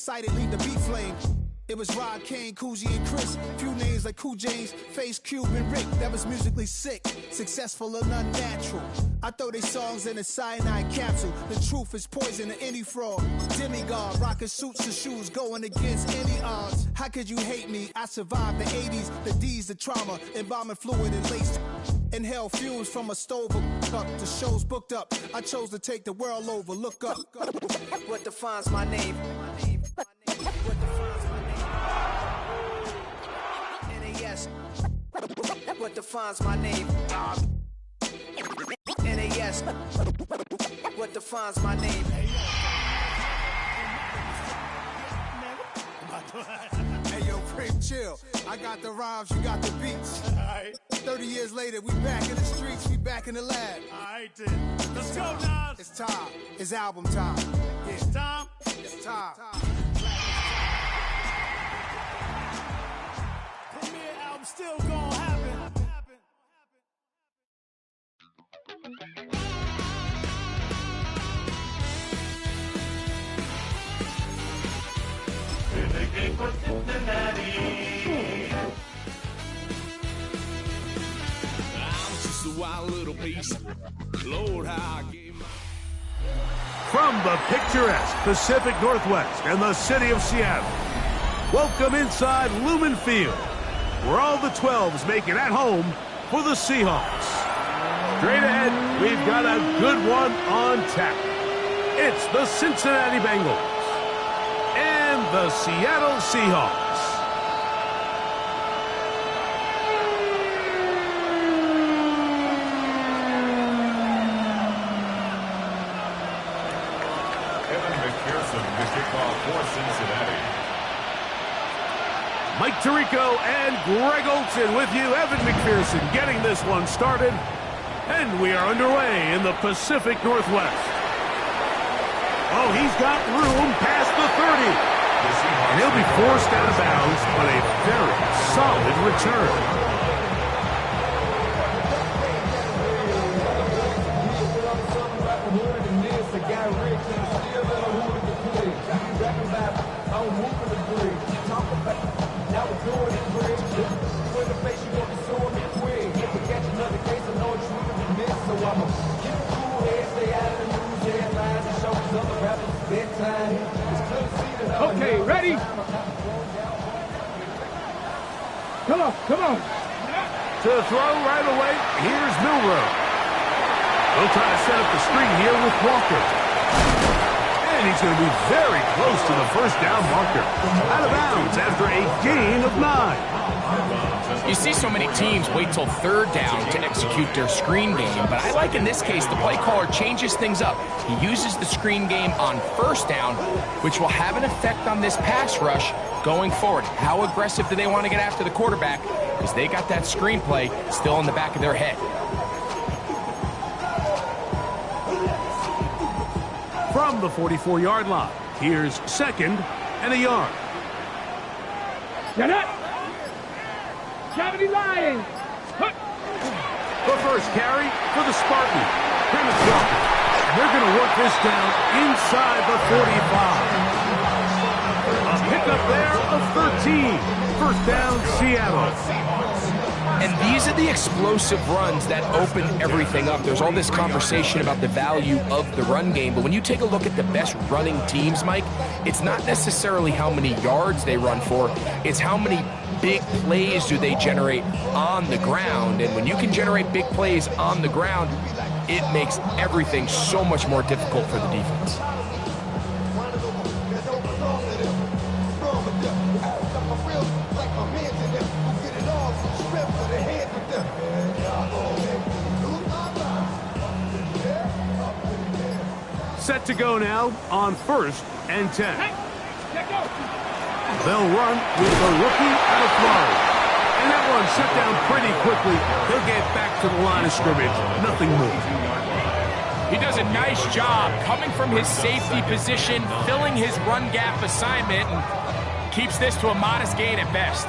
Excited, leave the beat flame. It was Rod, Kane, Coogee, and Chris. Few names like Cool James, Face, Cube, and Rick. That was musically sick, successful and unnatural. I throw their songs in a cyanide capsule. The truth is poison to any fraud. Demigod, rocking suits and shoes, going against any odds. How could you hate me? I survived the 80s, the D's, the trauma, embalming fluid and laced. Inhale fumes from a stove up. The show's booked up. I chose to take the world over. Look up. What defines my name? What defines my name? NAS. What defines my name? NAS. What defines my name? Hey, yo, Prim, chill. I got the rhymes, you got the beats. All right. 30 years later, we back in the streets, we back in the lab. All right, then. Let's go, Nas. It's time. It's album time. Yeah. It's time. It's time. Premiere album still gonna happen. Just a wild little piece. Lord, how I gave my... From the picturesque Pacific Northwest and the city of Seattle, welcome inside Lumen Field, where all the 12s make it at home for the Seahawks. Straight ahead, we've got a good one on tap. It's the Cincinnati Bengals and the Seattle Seahawks. Evan McPherson to kick off for Cincinnati. Mike Tirico and Greg Olson with you. Evan McPherson getting this one started. And we are underway in the Pacific Northwest. Oh, he's got room past the 30. And he'll be forced out of bounds on a very solid return. Okay, ready? Come on, come on. To throw right away, here's Milroe. They'll try to set up the screen here with Walker. And he's going to be very close to the first down marker. Out of bounds after a gain of 9. You see so many teams wait till third down to execute their screen game, but I like in this case the play caller changes things up. He uses the screen game on first down, which will have an effect on this pass rush going forward. How aggressive do they want to get after the quarterback? Because they got that screenplay still in the back of their head. From the 44-yard line, here's 2nd and a yard. Get up! 70 Lions! The first carry for the Spartans. Kenneth Walker. They're going to work this down inside the 45. A pickup there of 13. First down, Seattle. And these are the explosive runs that open everything up. There's all this conversation about the value of the run game, but when you take a look at the best running teams, Mike, it's not necessarily how many yards they run for, it's how many big plays do they generate on the ground. And when you can generate big plays on the ground, it makes everything so much more difficult for the defense. Set to go now on 1st and 10. They'll run with the rookie out of Florida. And that one shut down pretty quickly. He'll get back to the line of scrimmage. Nothing moved. He does a nice job coming from his safety position, filling his run gap assignment, and keeps this to a modest gain at best.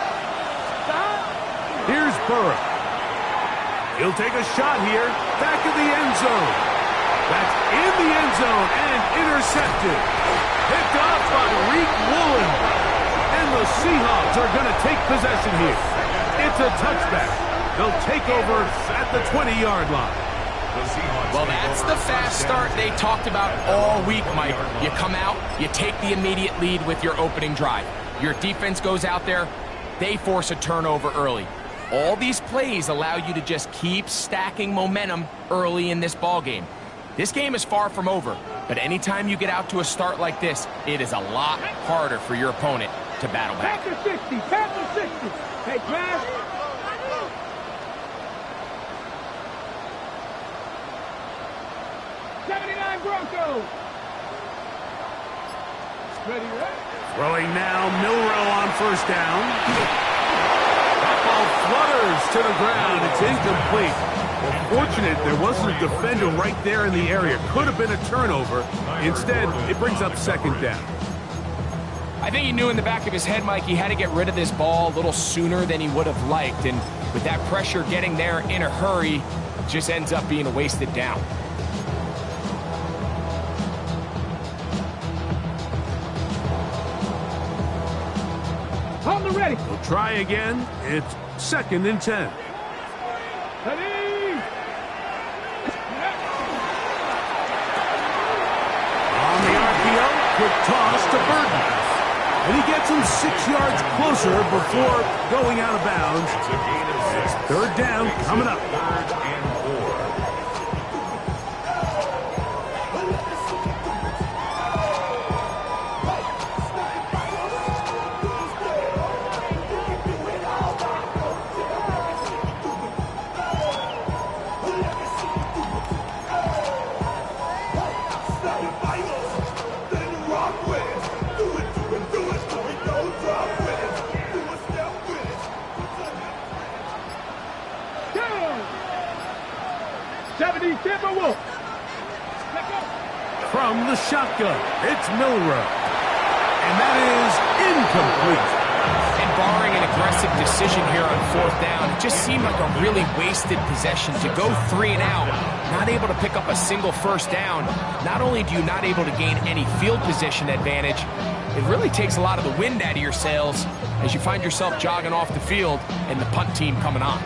Burrow. He'll take a shot here, back in the end zone. That's in the end zone and intercepted. Picked off by Reek Woolen. And the Seahawks are going to take possession here. It's a touchback. They'll take over at the 20-yard line. Well, that's the fast start they talked about all week, Mike. You come out, you take the immediate lead with your opening drive. Your defense goes out there, they force a turnover early. All these plays allow you to just keep stacking momentum early in this ball game. This game is far from over, but anytime you get out to a start like this, it is a lot harder for your opponent to battle back. Pack to 60, pack to 60. Hey, pass. Broncos. Ready, right? Throwing now, Milroe on first down. That ball flutters to the ground. It's incomplete. Well, fortunate there wasn't a defender right there in the area. Could have been a turnover. Instead, it brings up second down. I think he knew in the back of his head, Mike, he had to get rid of this ball a little sooner than he would have liked. And with that pressure getting there in a hurry, it just ends up being a wasted down. On the ready. We'll try again. It's 2nd and 10. Ready. On the RPO, quick toss to Burton. And he gets him 6 yards closer before going out of bounds. It's a gain of 6. Third down coming up. 3rd and 4. From the shotgun, it's Milroe. And that is incomplete. And barring an aggressive decision here on 4th down, it just seemed like a really wasted possession to go 3 and out, not able to pick up a single first down. Not only do you not able to gain any field position advantage, it really takes a lot of the wind out of your sails as you find yourself jogging off the field and the punt team coming on.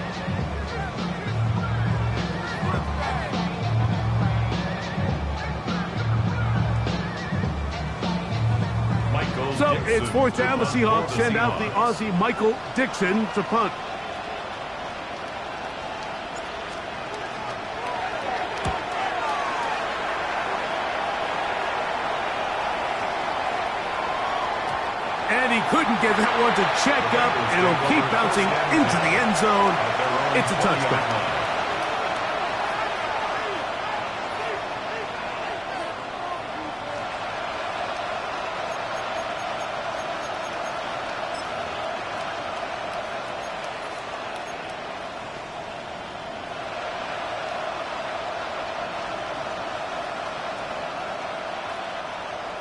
So it's 4th down. The Seahawks send out the Aussie Michael Dixon to punt. And he couldn't get that one to check up. It'll keep bouncing into the end zone. It's a touchback.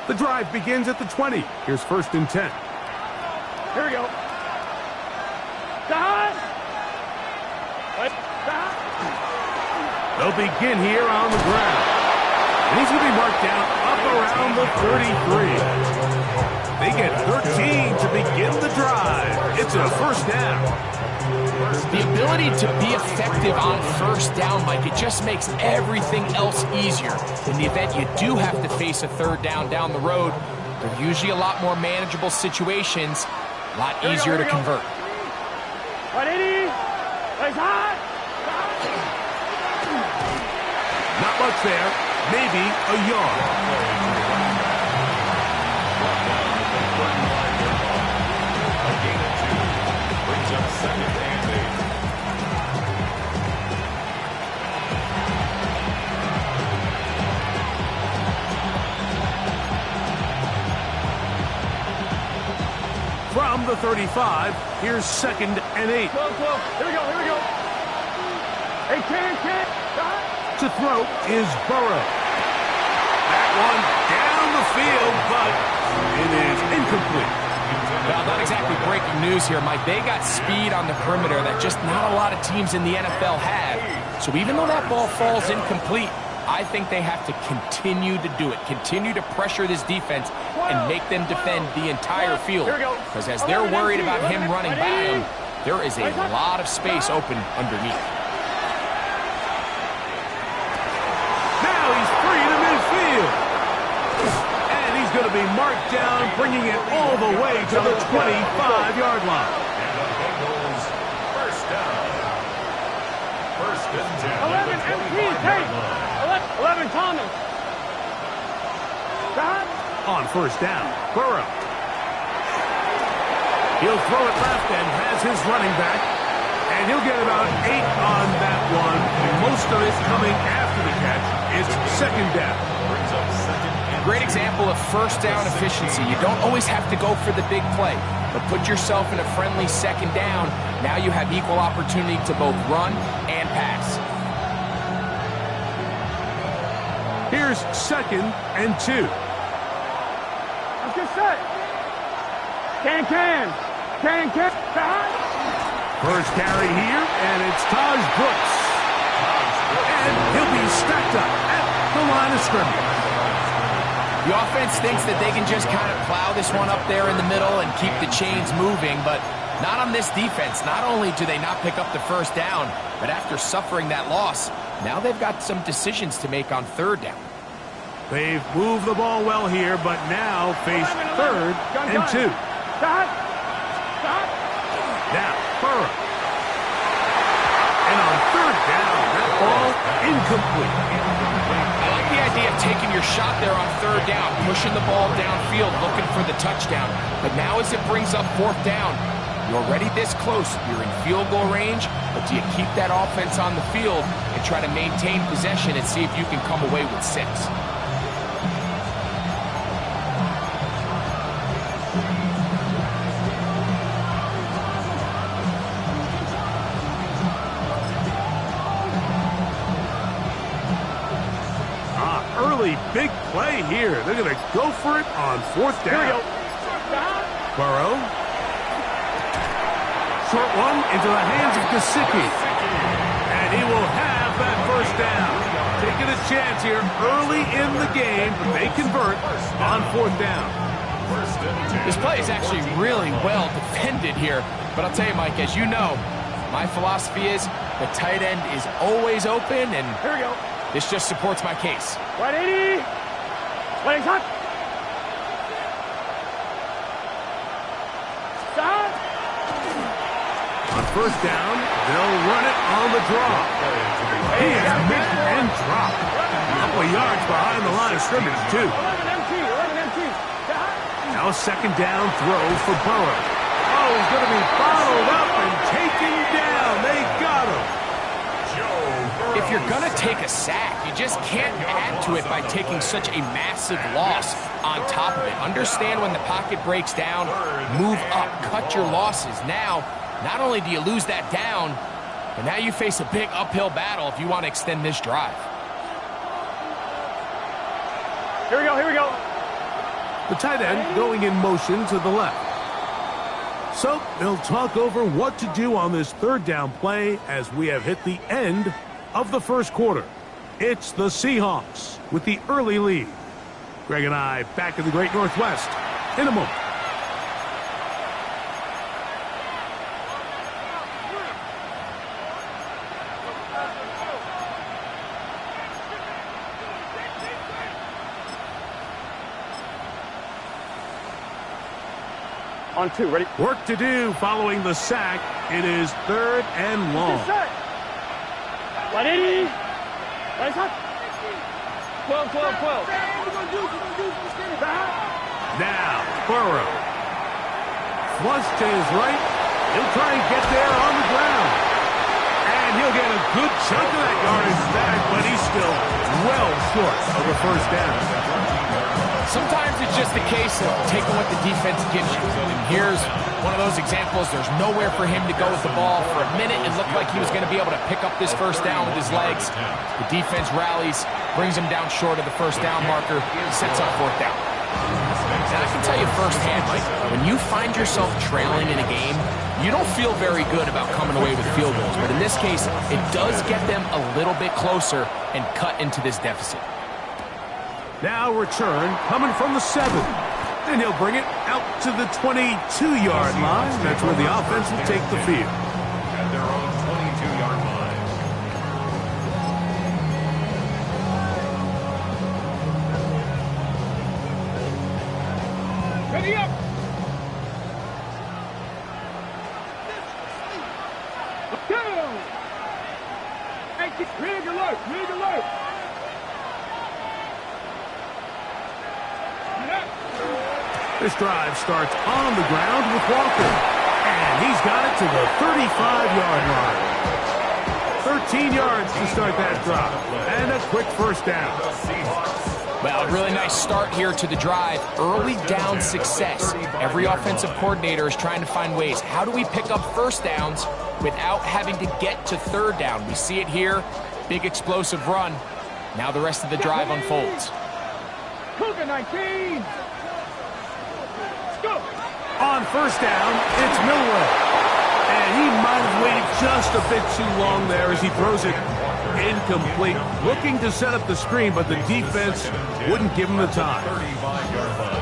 The drive begins at the 20. Here's 1st and 10. Here we go. Down. They'll begin here on the ground. And he's going to be marked down up around the 33. They get 13 to begin the drive. It's a first down. The ability to be effective on first down, Mike, it just makes everything else easier. In the event you do have to face a 3rd down down the road, they're usually a lot more manageable situations, a lot easier to convert. 180. It's hot. Not much there. Maybe a yard. A gain of 2. Brings up 2nd and 8. From the 35, here's 2nd and 8. Close. Here we go. Hey, 10. To throw is Burrow. That one down the field, but it is incomplete. Well, not exactly breaking some news here, Mike. They got speed on the perimeter that just not a lot of teams in the NFL have. So even though that ball falls incomplete, I think they have to continue to do it, continue to pressure this defense and make them defend the entire field. Because as they're worried about him running by them, there is a lot of space open underneath. Now he's free to midfield. And he's going to be marked down, bringing it all the way to the 25-yard line. And the Bengals first down. First and 10. 11 MT, 11 Thomas. On first down, Burrow. He'll throw it left and has his running back. And he'll get about 8 on that one. Most of it coming after the catch. It's second down. Brings up second and Great example of first down efficiency. You don't always have to go for the big play, but put yourself in a friendly second down. Now you have equal opportunity to both run and pass. Here's second and 2. Let's get set. Can. First carry here, and it's Taj Brooks. And he'll be stacked up at the line of scrimmage. The offense thinks that they can just kind of plow this one up there in the middle and keep the chains moving, but not on this defense. Not only do they not pick up the first down, but after suffering that loss, now they've got some decisions to make on third down. They've moved the ball well here, but now face third and 2. Stop. Now, Burrow. And on third down, that ball incomplete. I like the idea of taking your shot there on third down, pushing the ball downfield, looking for the touchdown. But now as it brings up fourth down, you're already this close. You're in field goal range, but do you keep that offense on the field and try to maintain possession and see if you can come away with 6? Early big play here. They're going to go for it on fourth down. Burrow. Short one into the hands of Gesicki. And he will have that first down. Taking a chance here early in the game, but they convert on fourth down. This play is actually really well defended here. But I'll tell you, Mike, as you know, my philosophy is the tight end is always open, and this just supports my case. Right 80. Wait, hot. Stop. On first down, they'll run it on the draw. He is made and dropped. A couple of yards behind the line of scrimmage, too. 11 MT. Now a second down throw for Burrow. Oh, he's going to be bottled up and taken down. They got him. If you're going to take a sack, you just can't add to it by taking such a massive loss on top of it. Understand when the pocket breaks down, move up, cut your losses. Now, not only do you lose that down, but now you face a big uphill battle if you want to extend this drive. Here we go. The tight end going in motion to the left. So they'll talk over what to do on this third down play as we have hit the end of the first quarter. It's the Seahawks with the early lead. Greg and I back in the Great Northwest in a moment. On 2, ready? Work to do following the sack. It is third and long. Set. Right 80. Right hot. 12. Now, Burrow. Flush to his right. He'll try and get there on the ground. And he'll get a good chunk of that yardage back, but he's still well short of the first down. Sometimes it's just a case of taking what the defense gives you. And here's one of those examples. There's nowhere for him to go with the ball. For a minute, it looked like he was going to be able to pick up this first down with his legs. The defense rallies, brings him down short of the first down marker, sets up fourth down. And I can tell you firsthand, Mike, when you find yourself trailing in a game, you don't feel very good about coming away with field goals. But in this case, it does get them a little bit closer and cut into this deficit. Now return coming from the 7. And he'll bring it out to the 22-yard line. That's where the offense will take the field. At their own 22-yard line. Ready up. Go. Rig alert. Rig alert. This drive starts on the ground with Walker. And he's got it to the 35-yard line. 13 yards to start that drive. And a quick first down. Well, a really nice start here to the drive. Early down success. Every offensive coordinator is trying to find ways. How do we pick up first downs without having to get to third down? We see it here. Big explosive run. Now the rest of the drive unfolds. Cougar 19. Go. On first down, it's Milroe. And he might have waited just a bit too long there as he throws it incomplete. Looking to set up the screen, but the defense wouldn't give him the time.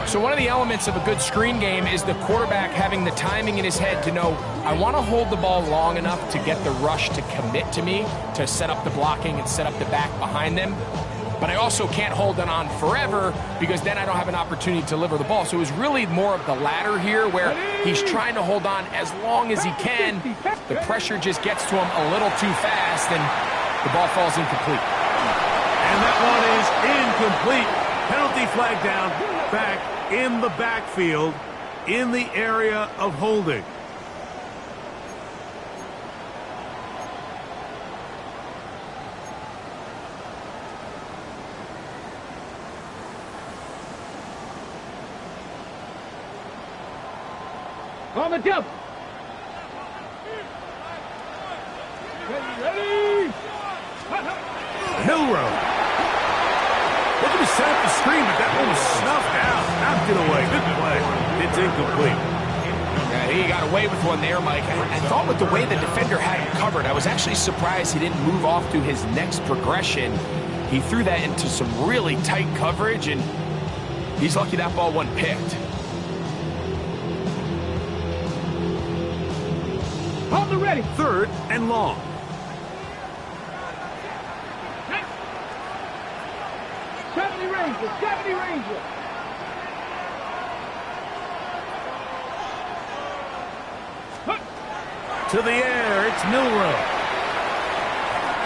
So one of the elements of a good screen game is the quarterback having the timing in his head to know, I want to hold the ball long enough to get the rush to commit to me, to set up the blocking and set up the back behind them. But I also can't hold it on forever because then I don't have an opportunity to deliver the ball. So it was really more of the latter here where he's trying to hold on as long as he can. The pressure just gets to him a little too fast and the ball falls incomplete. And that one is incomplete. Penalty flag down, back in the backfield in the area of holding. On the jump. Ready. Milroe. Looking to set up the screen, but that one was snuffed out. Knocked it away. Good play. It's incomplete. Yeah, he got away with one there, Mike. I thought with the way the defender had him covered, I was actually surprised he didn't move off to his next progression. He threw that into some really tight coverage, and he's lucky that ball wasn't picked. On the ready. Third and long. Ranger. 70 Ranger. To the air, it's Milroe.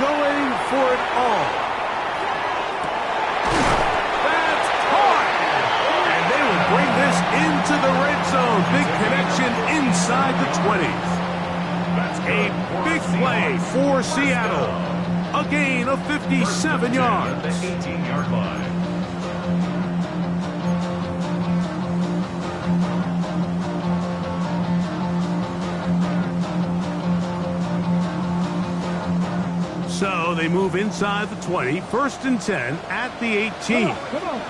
Going for it all. That's caught! And they will bring this into the red zone. Big connection inside the 20s. A big play for Seattle. A gain of 57 yards. The 18-yard line. So they move inside the 20, 1st and 10 at the 18. Come on.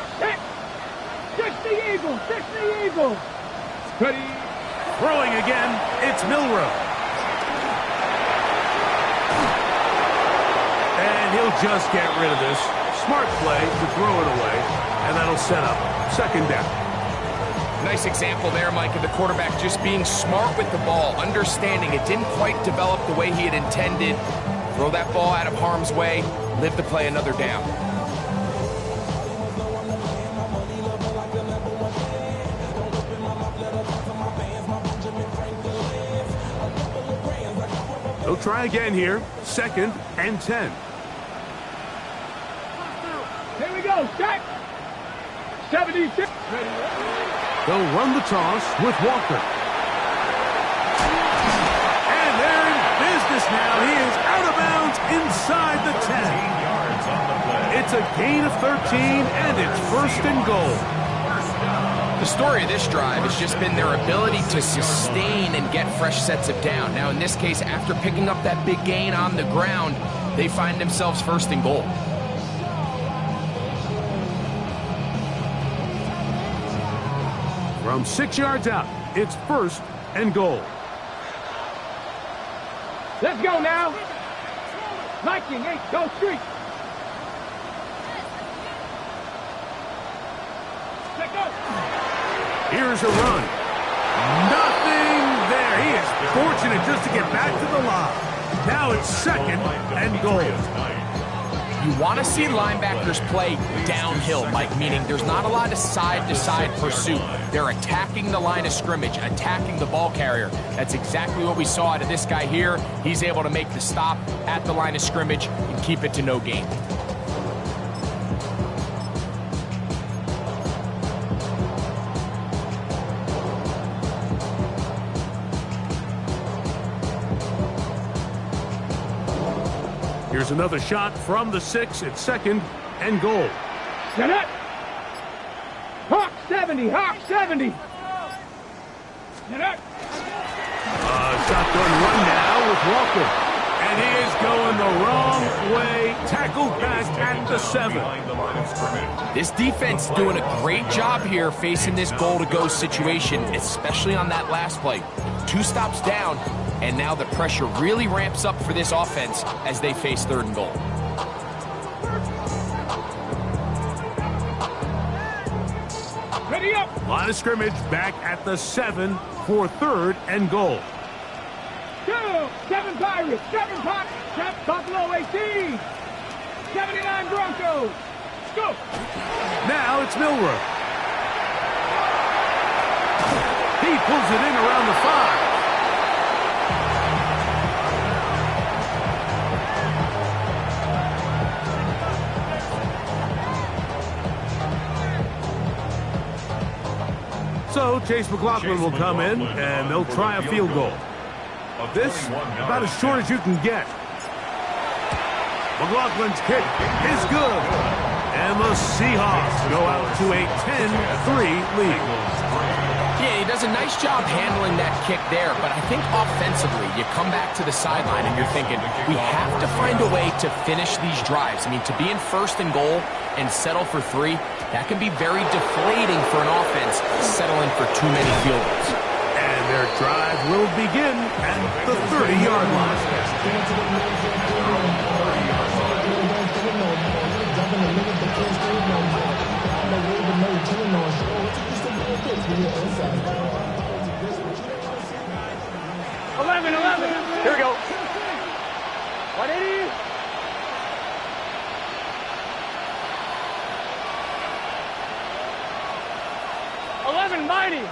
Fix the Eagles. Fix the Eagles. Ready. Throwing again, it's Milroe. And he'll just get rid of this. Smart play to throw it away, and that'll set up 2nd down. Nice example there, Mike, of the quarterback just being smart with the ball, understanding it didn't quite develop the way he had intended. Throw that ball out of harm's way, live to play another down. They'll try again here, 2nd and 10. Here we go. Set. 76. They'll run the toss with Walker. And they're in business now. He is out of bounds inside the 10. 13 yards on the play. It's a gain of 13, and it's 1st and goal. The story of this drive has just been their ability to sustain and get fresh sets of down. Now, in this case, after picking up that big gain on the ground, they find themselves 1st and goal. From 6 yards out, it's 1st and goal. Let's go now. Viking 8, go street. Let's go. Here's a run. Nothing there. He is fortunate just to get back to the line. Now it's 2nd and goal. You want to see linebackers play downhill, Mike, meaning there's not a lot of side-to-side pursuit. They're attacking the line of scrimmage, attacking the ball carrier. That's exactly what we saw out of this guy here. He's able to make the stop at the line of scrimmage and keep it to no gain. Here's another shot from the 6 at 2nd and goal. Set up. Hawk 70, Hawk 70. Set up. Shotgun run now with Walker. And he is going the wrong way. Tackled back at the 7. This defense doing a great job here facing this goal-to-go situation, especially on that last play. 2 stops down, and now the pressure really ramps up for this offense as they face 3rd and goal. Ready up. Line of scrimmage back at the 7 for 3rd and goal. 7 Pirates, 7 Buffalo 18, 79 Broncos. Go. Now it's Milroe. He pulls it in around the 5. So Chase McLaughlin will come in, and they'll try a field goal. This, about as short as you can get. McLaughlin's kick is good. And the Seahawks go out to a 10-3 lead. Yeah, he does a nice job handling that kick there, but I think offensively, you come back to the sideline and you're thinking, we have to find a way to finish these drives. I mean, to be in 1st and goal and settle for 3, that can be very deflating for an offense settling for too many field goals. And their drive will begin at the 30-yard line. Here we go. 180. Mighty.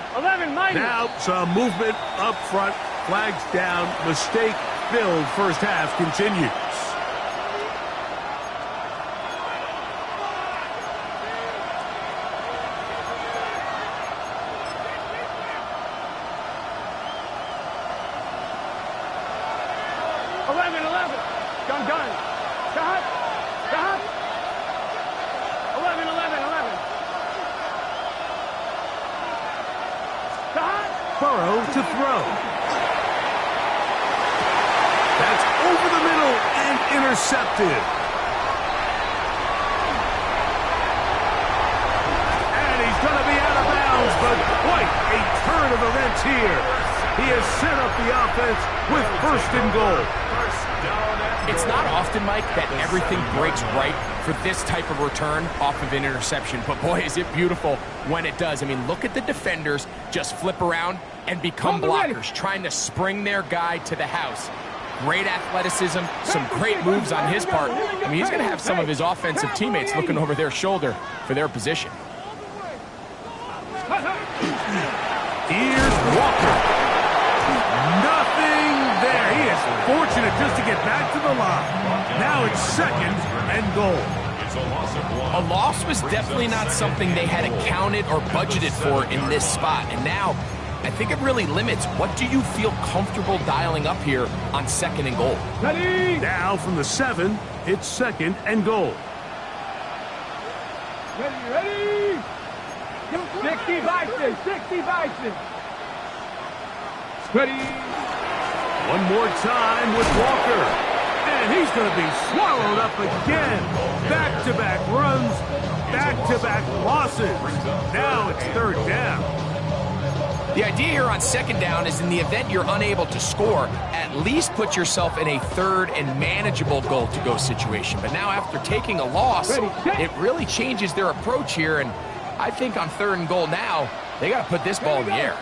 Now some movement up front. Flags down. Mistake-filled first half continues. Gun. Shot. 11. Burrow to throw. That's over the middle and intercepted. And he's going to be out of bounds, but quite a turn of events here. He has set up the offense with 1st and goal. It's not often, Mike, that everything breaks right for this type of return off of an interception. But boy, is it beautiful when it does. I mean, look at the defenders just flip around and become blockers, trying to spring their guy to the house. Great athleticism, some great moves on his part. I mean, he's going to have some of his offensive teammates looking over their shoulder for their position. Here's Walker. Nothing there. He is fortunate just to get back to the line. Now it's 2nd and goal. A loss was definitely not something they had accounted or budgeted for in this spot. And now, I think it really limits what do you feel comfortable dialing up here on 2nd and goal. Ready. Now from the 7, it's 2nd and goal. Ready. 60 Bison. Ready. One more time with Walker. And he's going to be swallowed up again. Back-to-back runs, back-to-back losses. Now it's 3rd down. The idea here on second down is in the event you're unable to score, at least put yourself in a third and manageable goal-to-go situation. But now after taking a loss, it really changes their approach here, and I think on third and goal now, they got to put this ball in the air.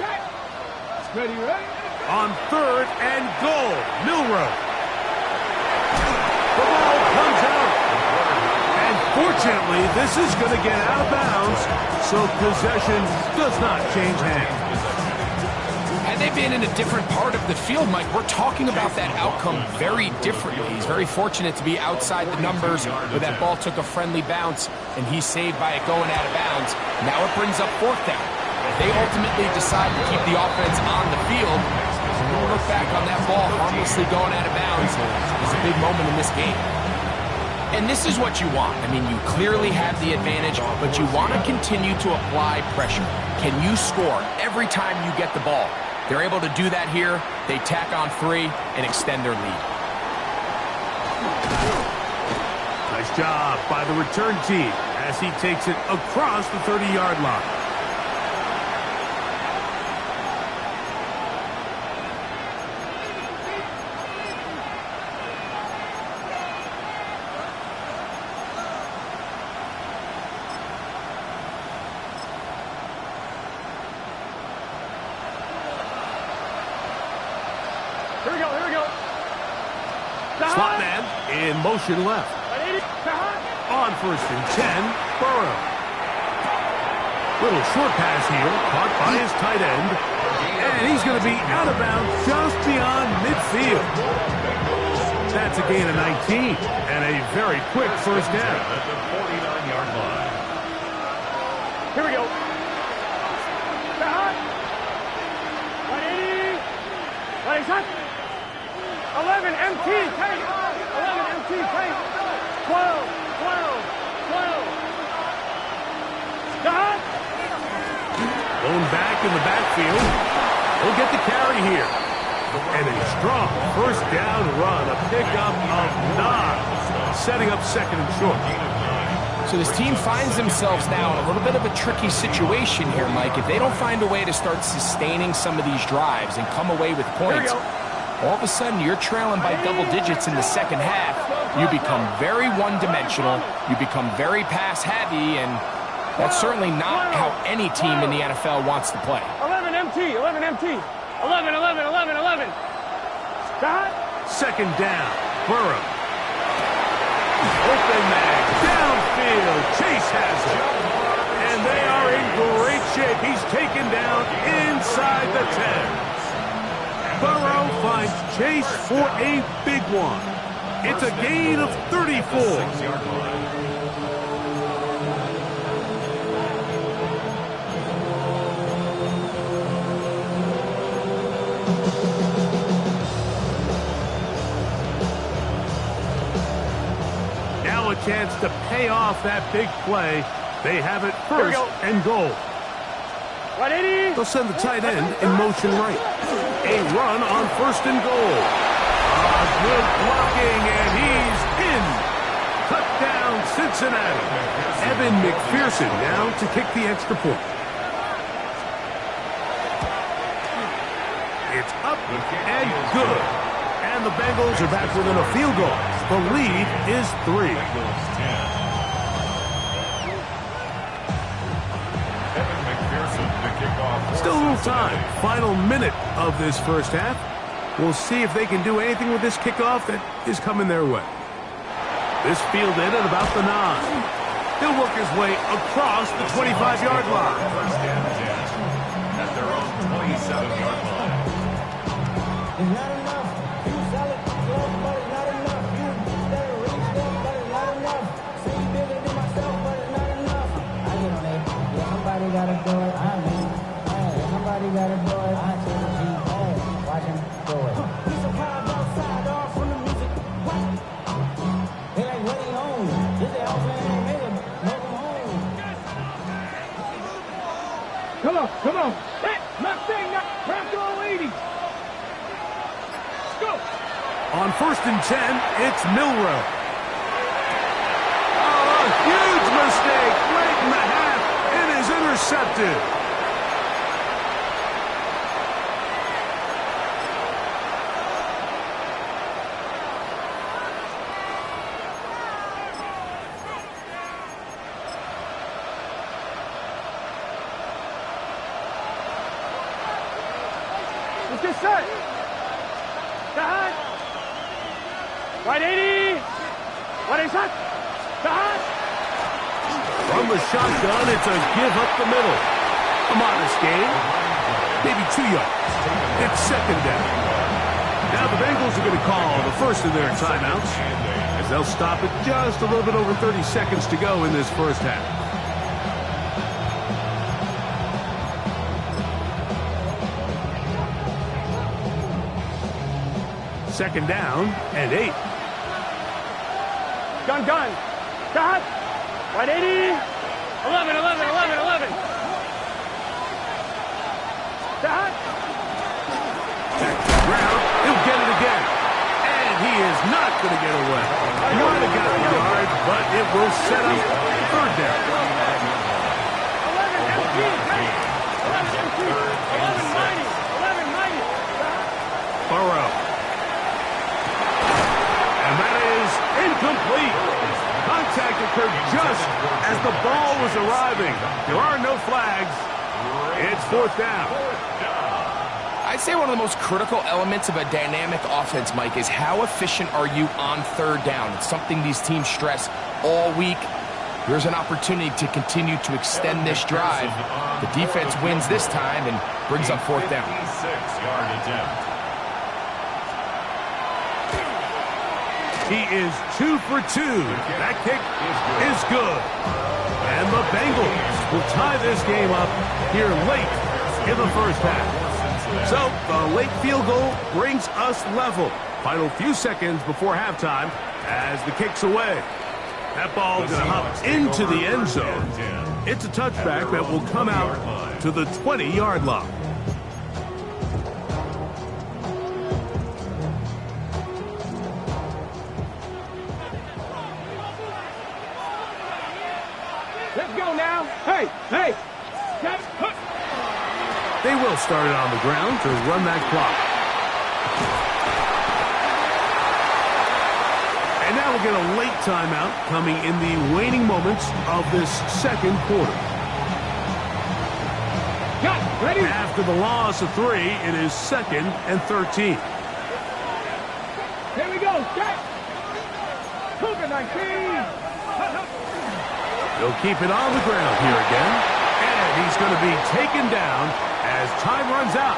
On third and goal, Milroe. The ball comes out. And fortunately, this is going to get out of bounds, so possession does not change hands. Had they been in a different part of the field, Mike, we're talking about that outcome very differently. He's very fortunate to be outside the numbers where that ball took a friendly bounce, and he's saved by it going out of bounds. Now it brings up fourth down. If they ultimately decide to keep the offense on the field, we'll look back on that ball harmlessly going out of bounds. It's a big moment in this game. And this is what you want. I mean, you clearly have the advantage, but you want to continue to apply pressure. Can you score every time you get the ball? They're able to do that here. They tack on 3 and extend their lead. Nice job by the return team as he takes it across the 30-yard line. Slot man in motion left. On first and 10, Burrow. Little short pass here, caught by his tight end. And he's going to be out of bounds just beyond midfield. That's a gain of 19 and a very quick first down. At the 49-yard line. Here we go. 11 MT, tank. 11 MT, tank. 12. Stop. Going back in the backfield. He'll get the carry here. And a strong first down run, a pickup of 9, setting up second and short. So this team finds themselves now in a little bit of a tricky situation here, Mike. If they don't find a way to start sustaining some of these drives and come away with points, all of a sudden you're trailing by double digits in the second half. You become very one-dimensional. You become very pass-heavy, and that's certainly not how any team in the NFL wants to play. 11 MT. 11. Stop. Second down, Burrow. Open man, downfield, Chase has it. And they are in great shape. He's taken down inside the 10. Burrow finds Chase for a big one. It's a gain of 34. A chance to pay off that big play. They have it first and goal. 180. They'll send the tight end in motion right. A run on first and goal. Good blocking, and he's in. Touchdown, Cincinnati. Evan McPherson now to kick the extra point. It's up and good. And the Bengals are back within a field goal. The lead is 3. Evan McPherson to kick off. Still a little time. Final minute of this first half. We'll see if they can do anything with this kickoff that is coming their way. This fielded at about the 9. He'll work his way across the 25-yard line. First and 10 at their own 27-yard line. Gotta do it. Somebody gotta do it. I take a G. Watch him do it. He's so proud outside off from the music. They like what he owns. This is how man made him. Make him home. Come on. Hey, my thing, not craft to all 80. Let's go. On first and 10, it's Milroe. Oh, a huge mistake late in the half. It is intercepted. set. Tahan. Right 80. Right is hot. Tahan. From the shotgun, it's a give up the middle. A modest gain, maybe 2 yards. It's second down. Now the Bengals are going to call the first of their timeouts, as they'll stop it just a little bit over 30 seconds to go in this first half. Second down and 8. Gun. Tahan. Right 80. 11. Tahan. Brown, he'll get it again. And he is not going to get away. Might have got the yard, but it will set up third down. 11 empty. 11 mighty. Burrow. And that is incomplete. Contact occurred just as the ball was arriving. There are no flags. It's fourth down. I'd say one of the most critical elements of a dynamic offense, Mike, is how efficient are you on third down. It's something these teams stress all week. Here's an opportunity to continue to extend this drive. The defense wins this time and brings up fourth down. 6-yard attempt. He is 2 for 2. That kick is good. And the Bengals will tie this game up here late in the first half. So the late field goal brings us level. Final few seconds before halftime as the kick's away. That ball's going to hop into the end zone. It's a touchback that will come out to the 20-yard line. Let's go now. Hey. They will start it on the ground to run that clock. And now we'll get a late timeout coming in the waning moments of this second quarter. Ready? After the loss of 3, it is 2nd and 13. Here we go. Set. Cougar 19. He'll keep it on the ground here again. And he's going to be taken down as time runs out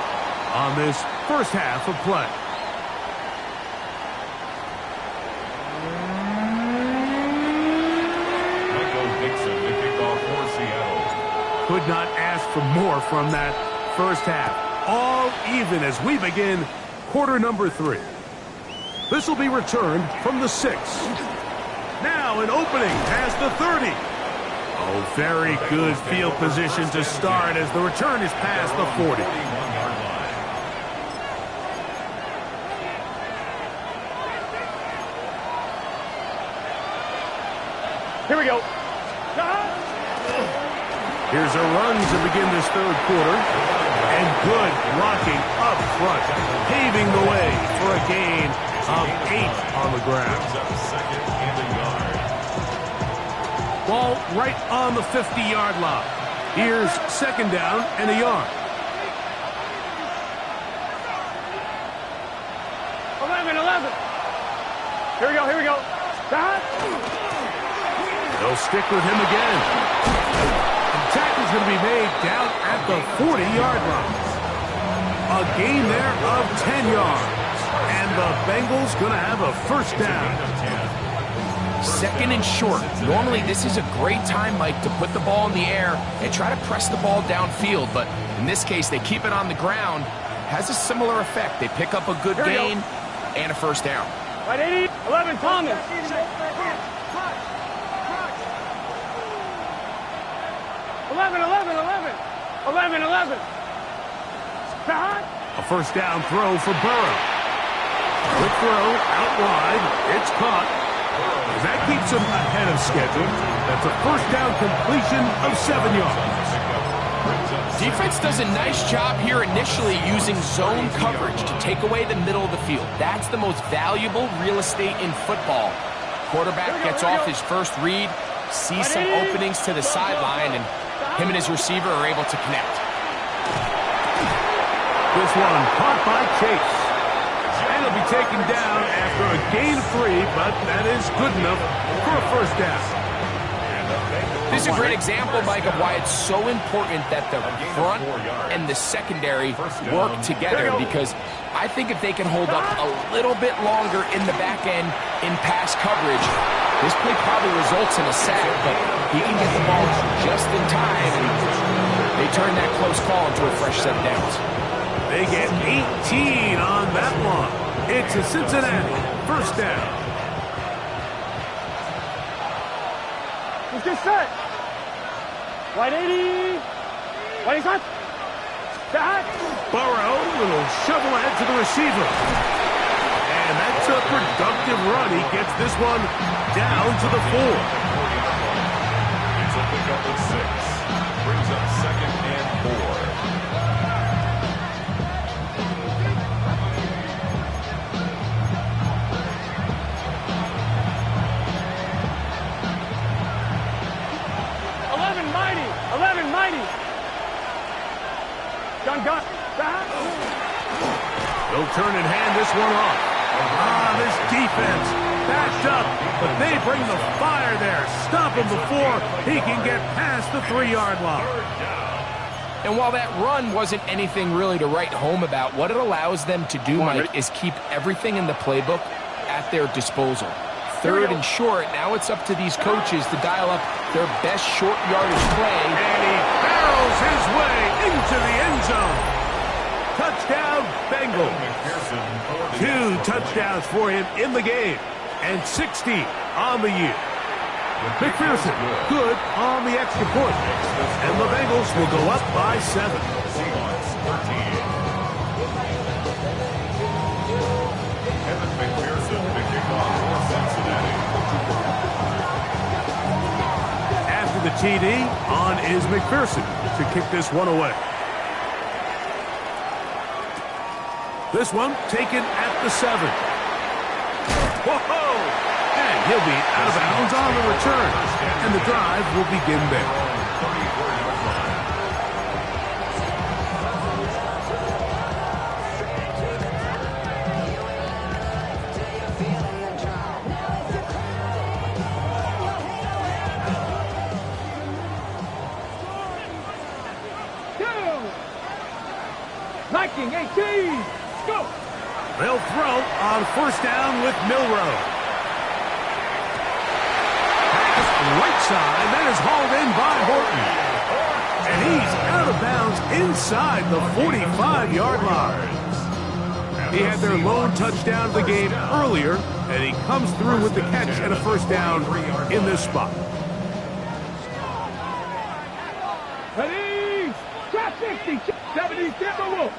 on this first half of play. Michael Dixon, the kickoff for Seattle. Could not ask for more from that first half. All even as we begin quarter number 3. This will be returned from the 6. Now an opening past the 30. Oh, very good field position to start as the return is past the 40. Here we go. Here's a run to begin this third quarter. And good blocking up front, paving the way for a gain of 8 on the ground. Ball right on the 50-yard line. Here's second down and a yard. 11. Here we go. They'll stick with him again. The tackle's going to be made down at the 40-yard line. A gain there of 10 yards. And the Bengals going to have a first down. Second and short. Normally this is a great time, Mike, to put the ball in the air and try to press the ball downfield. But in this case, they keep it on the ground. Has a similar effect. They pick up a good gain and a first down. Right 80. 11 Thomas. 11. A first down throw for Burrow. Quick throw out wide. It's caught. That keeps him ahead of schedule. That's a first down completion of 7 yards. Defense does a nice job here initially using zone coverage to take away the middle of the field. That's the most valuable real estate in football. Quarterback gets off his first read, sees some openings to the sideline, and him and his receiver are able to connect. This one caught by Chase. And he'll be taken down after a gain of 3, but that is good enough for a first down. This is a great example, Mike, of why it's so important that the front and the secondary work together, because I think if they can hold up a little bit longer in the back end in pass coverage, this play probably results in a sack, but he can get the ball just in time, and they turn that close call into a fresh set of downs. They get 18 on that one. It's a Cincinnati first down. Let's get set. Wide 80. Wide hot. Back. Burrow, little shovel ahead to the receiver. And that's a productive run. He gets this one down to the 4. It's a pickup of 6. Brings up 2nd and 4. John got back. They'll turn and hand this one off. This defense backed up, but they bring the fire there. Stop him before he can get past the 3-yard line. And while that run wasn't anything really to write home about, what it allows them to do, Mike, is keep everything in the playbook at their disposal. 3rd and short, now it's up to these coaches to dial up their best short yardage play. And he barrels his way into the end zone. Touchdown, Bengals. 2 touchdowns for him in the game, and 60 on the year. McPherson, good on the extra point. And the Bengals will go up by 7. Seahawks 13. Evan McPherson picking off for Cincinnati. After the TD, on is McPherson to kick this one away. This one taken at the 7. Whoa! And he'll be out of bounds on the return. And the drive will begin there. Liking 18. Go. They'll throw on first down with Milroe. Pass right side, that is hauled in by Horton. And he's out of bounds inside the 45-yard line. He had their lone touchdown of the game earlier, and he comes through with the catch and a first down in this spot. Ready? Trap 60. 70 Timberwolves.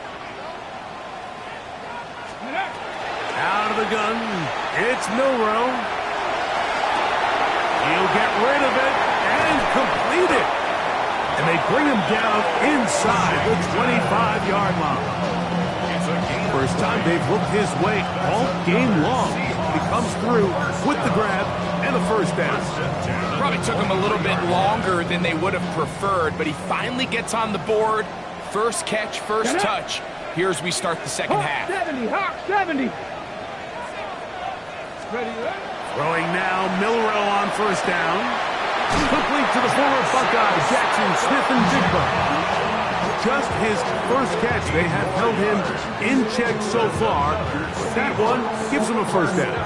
Out of the gun, it's Milroe. He'll get rid of it and complete it. And they bring him down inside the 25-yard line. First time they've looked his way all game long. He comes through with the grab and a first down. Probably took him a little bit longer than they would have preferred, but he finally gets on the board. First catch, first touch. Here's we start the second half. 70, Hawk 70. Ready, Throwing now, Milroe on first down. Complete to the former Buckeye, Jackson Smith-Njigba. Just his first catch. They have held him in check so far. That one gives him a first down.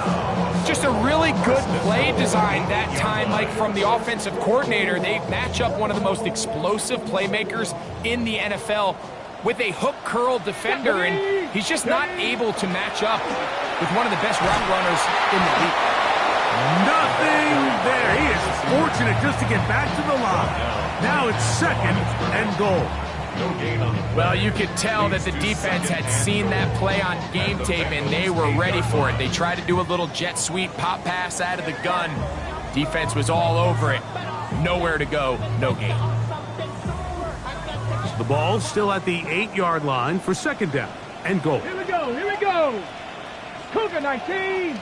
Just a really good play design that time, Mike, from the offensive coordinator. They match up one of the most explosive playmakers in the NFL with a hook curl defender, and he's just not able to match up with one of the best route runners in the league. Nothing there. He is fortunate just to get back to the line. Now it's 2nd and goal. Well, you could tell that the defense had seen that play on game tape, and they were ready for it. They tried to do a little jet sweep pop pass out of the gun. Defense was all over it. Nowhere to go, no gain. The ball still at the 8-yard line for second down and goal. Here we go, here we go. Cougar 19.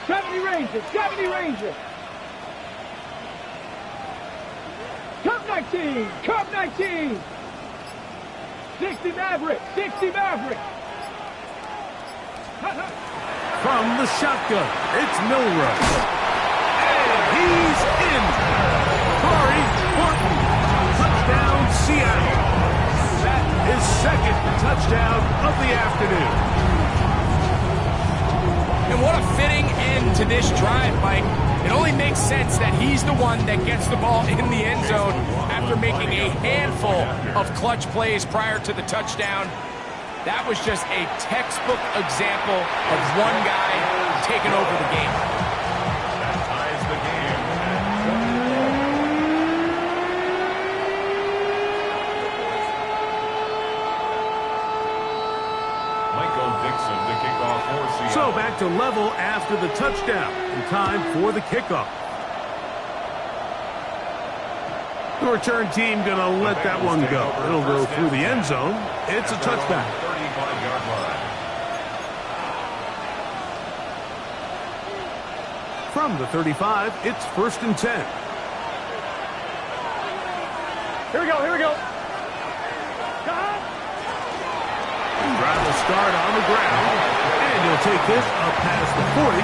70 Rangers, 70 Rangers. Cup 19, Cup 19. 60 Maverick. 60 Maverick. From the shotgun, it's Milroe. And he's in. Corey Horton. Touchdown, Seattle. That is second touchdown of the afternoon. And what a fitting end to this drive, Mike. It only makes sense that he's the one that gets the ball in the end zone after making a handful of clutch plays prior to the touchdown. That was just a textbook example of one guy taking over the game. That ties the game. Michael Dixon to kick off for Seattle. So back to level after the touchdown. And time for the kickoff. The return team going to let that one go. It'll go through the end zone. It's a touchback. 35-yard line. From the 35, it's 1st and 10. Here we go, here we go. Drive will start on the ground. And he'll take this up past the 40.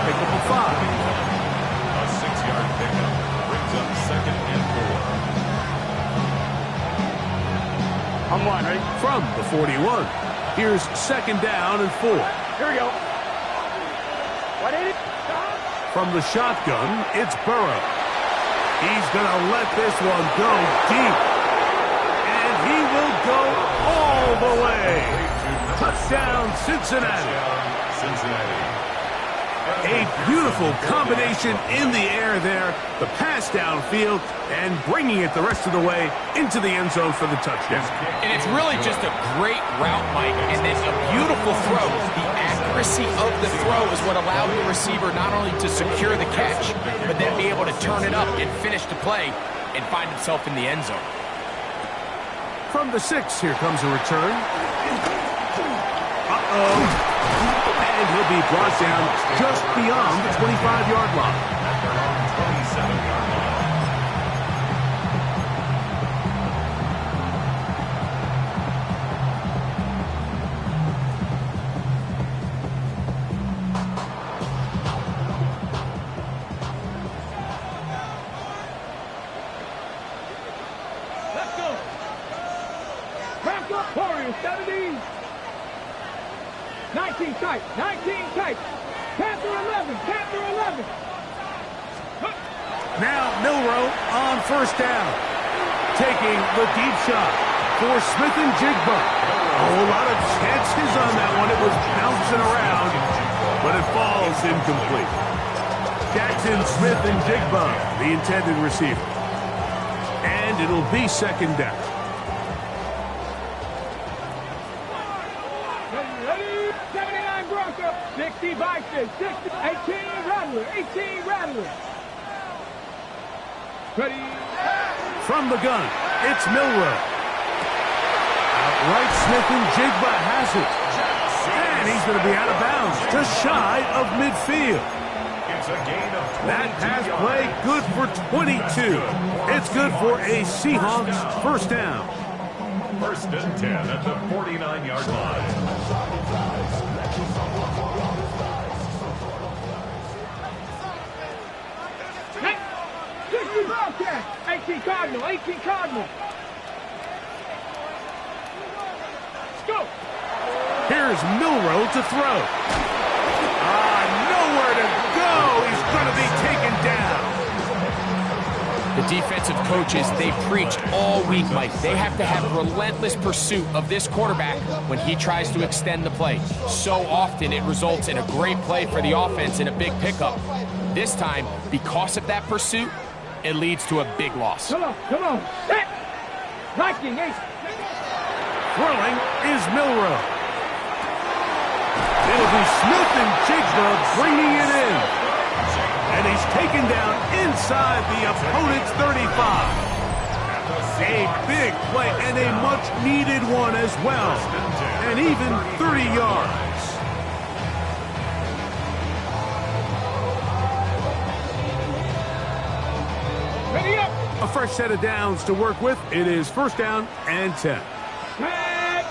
Pick up a 5. A 6-yard pickup brings up 2nd and 4. I'm one, ready? From the 41, here's 2nd down and 4. Here we go. 180. From the shotgun, it's Burrow. He's going to let this one go deep. And he will go all the way. Touchdown, Cincinnati. Cincinnati. A beautiful combination in the air there. The pass downfield and bringing it the rest of the way into the end zone for the touchdown. And it's really just a great route, Mike, and then a beautiful throw. The accuracy of the throw is what allowed the receiver not only to secure the catch, but then be able to turn it up and finish the play and find himself in the end zone. From the 6, here comes a return. Uh-oh. And he'll be brought down just beyond the 25-yard line. At their own 27-yard line. Let's go. Back up, Warriors, 70. 19 tight, 19 tight. Panther 11, Panther 11. Now Milroe on 1st down. Taking the deep shot for Smith and Jigba. A whole lot of chances on that one. It was bouncing around, but it falls incomplete. Jackson, Smith, and Jigba, the intended receiver. And it'll be 2nd down. Ready? 79 Bronco, 60 Bison, 60, 18 Rattler, 18 Rattler. Ready? From the gun, it's Milroe. Outright Smith and Jigba has it. And he's going to be out of bounds, just shy of midfield. It's a gain of 22 That pass yards. play good for 22. It's good for a Seahawks 1st down. 1st and 10 at the 49-yard line. Hey, 60 Bobcat, 18 Cardinal, 18 Cardinal. Let's go. Here's Milroe to throw. Nowhere to go. He's going to be taken down. The defensive coaches, they preach all week, Mike. They have to have relentless pursuit of this quarterback when he tries to extend the play. So often it results in a great play for the offense and a big pickup. This time, because of that pursuit, it leads to a big loss. Come on, come on. Set. Viking, ace. Throwing is Milroe. It'll be Smith and Jigba bringing it in. And he's taken down inside the opponent's 35. A big play and a much-needed one as well. And even 30 yards. Ready up. A fresh set of downs to work with. It is 1st down and 10. Pack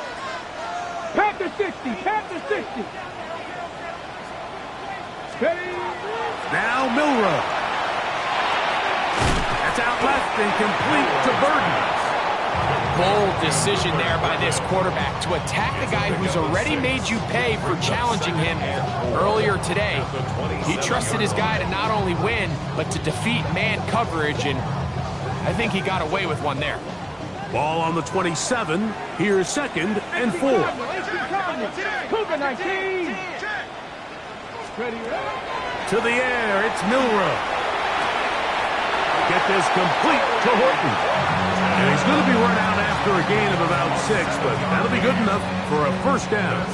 to 60. Pack to 60. Steady. Now Milroe. That's out left and complete to Burden. Bold decision there by this quarterback to attack the guy who's already made you pay for challenging him earlier today. He trusted his guy to not only win, but to defeat man coverage, and I think he got away with one there. Ball on the 27. Here's 2nd and 4. Cougar 19. To the air, it's Milroe. Get this complete to Horton. And he's going to be run out after a gain of about 6, but that'll be good enough for a first down.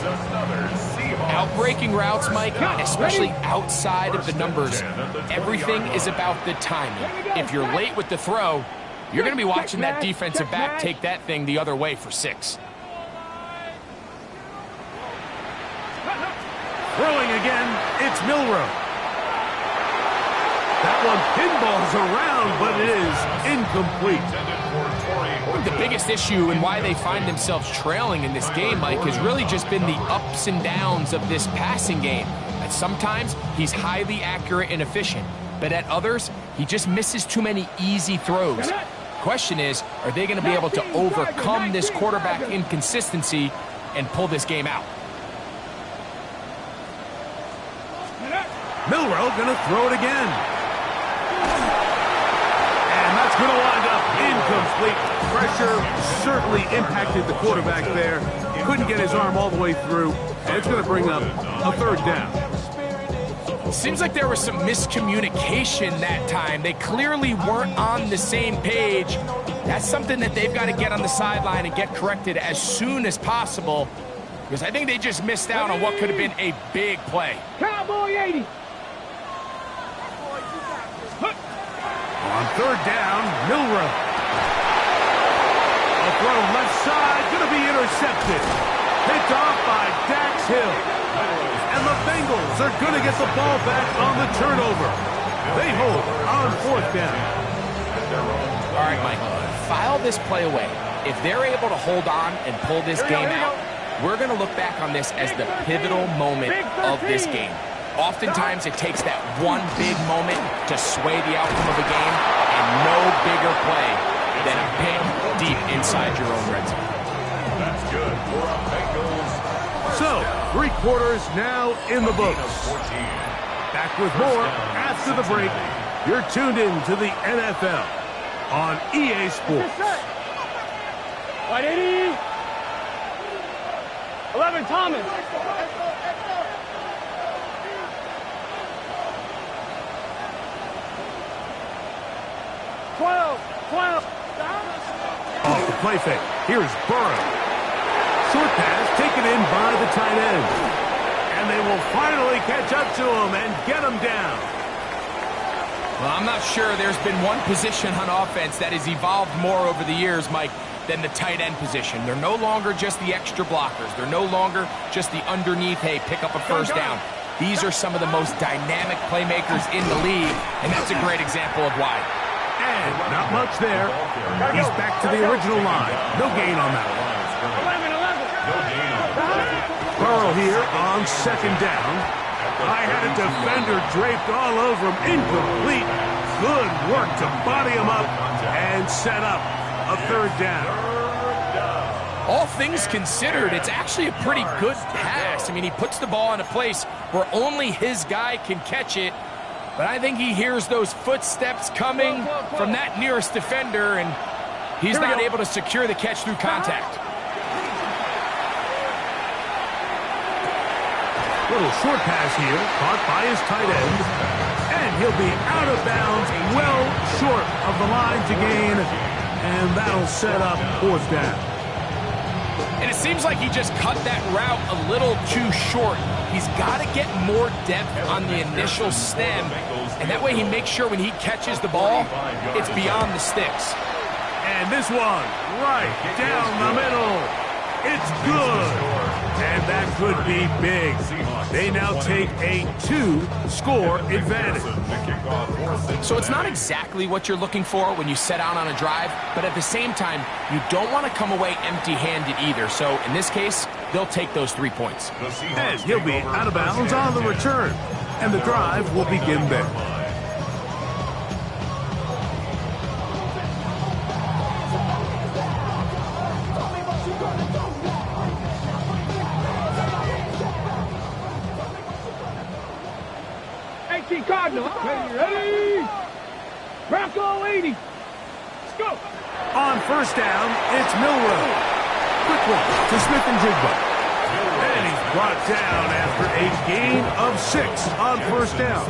Outbreaking routes, Mike, especially outside of the numbers, everything is about the timing. If you're late with the throw, you're going to be watching that defensive back take that thing the other way for 6. Throwing again, it's Milroe. That one pinballs around, but it is incomplete. The biggest issue and why they find themselves trailing in this game, Mike, has really just been the ups and downs of this passing game. At sometimes, he's highly accurate and efficient, but at others, he just misses too many easy throws. Question is, are they going to be able to overcome this quarterback inconsistency and pull this game out? Milroe going to throw it again. And that's going to wind up incomplete. Pressure certainly impacted the quarterback there. Couldn't get his arm all the way through, and it's going to bring up a 3rd down. Seems like there was some miscommunication that time. They clearly weren't on the same page. That's something that they've got to get on the sideline and get corrected as soon as possible, because I think they just missed out on what could have been a big play. Cowboy 80. On 3rd down, Milroe. A throw left side, going to be intercepted. Picked off by Dax Hill. And the Bengals are going to get the ball back on the turnover. They hold on 4th down. All right, Mike, file this play away. If they're able to hold on and pull this game out, we're going to look back on this as the pivotal moment of this game. Oftentimes, it takes that one big moment to sway the outcome of a game, and no bigger play than a pick deep inside your own red zone. That's good for a Bengals. So, 3 quarters now in the books. Back with more after the break. You're tuned in to the NFL on EA Sports. 180. 11 Thomas. 12. Off the play fake. Here's Burrow. Short pass taken in by the tight end. And they will finally catch up to him and get him down. Well, I'm not sure there's been one position on offense that has evolved more over the years, Mike, than the tight end position. They're no longer just the extra blockers. They're no longer just the underneath, hey, pick up a first down. These are some of the most dynamic playmakers in the league, and that's a great example of why. And not much there. He's back to the original line. No gain on that one. 11. Burrow here on 2nd down. I had a defender draped all over him. Incomplete. Good work to body him up and set up a 3rd down. All things considered, it's actually a pretty good pass. I mean, he puts the ball in a place where only his guy can catch it. But I think he hears those footsteps coming from that nearest defender, and he's not able to secure the catch through contact. Little short pass here, caught by his tight end. And he'll be out of bounds, well short of the line to gain. And that'll set up 4th down. And it seems like he just cut that route a little too short. He's got to get more depth on the initial stem, and that way he makes sure when he catches the ball, it's beyond the sticks. And this one, right down the middle. It's good. And that could be big. They now take a 2-score advantage. So it's not exactly what you're looking for when you set out on a drive, but at the same time, you don't want to come away empty-handed either. So in this case, they'll take those 3 points. And he'll be out of bounds on the return. And the drive will begin there. Cardinal, ready? Bronco 80. Let's go. On first down, it's Milroe. Quick one to Smith and Jigba. And he's brought down after a gain of 6 on first down.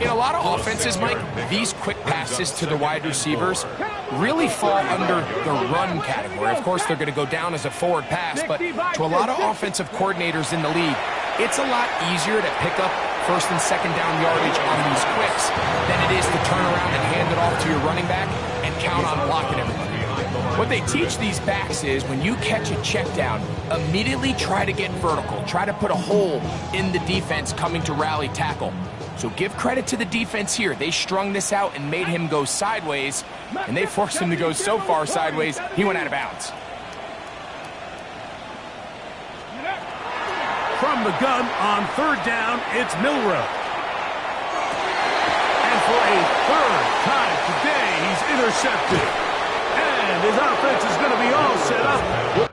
In a lot of offenses, Mike, these quick passes to the wide receivers really fall under the run category. Of course, they're going to go down as a forward pass, but to a lot of offensive coordinators in the league, it's a lot easier to pick up first and second down yardage on these quicks than it is to turn around and hand it off to your running back and count on blocking everybody. What they teach these backs is when you catch a check down, immediately try to get vertical. Try to put a hole in the defense coming to rally tackle. So give credit to the defense here. They strung this out and made him go sideways, and they forced him to go so far sideways, he went out of bounds. From the gun on third down, it's Milroe. And for a third time today, he's intercepted. And his offense is going to be all set up with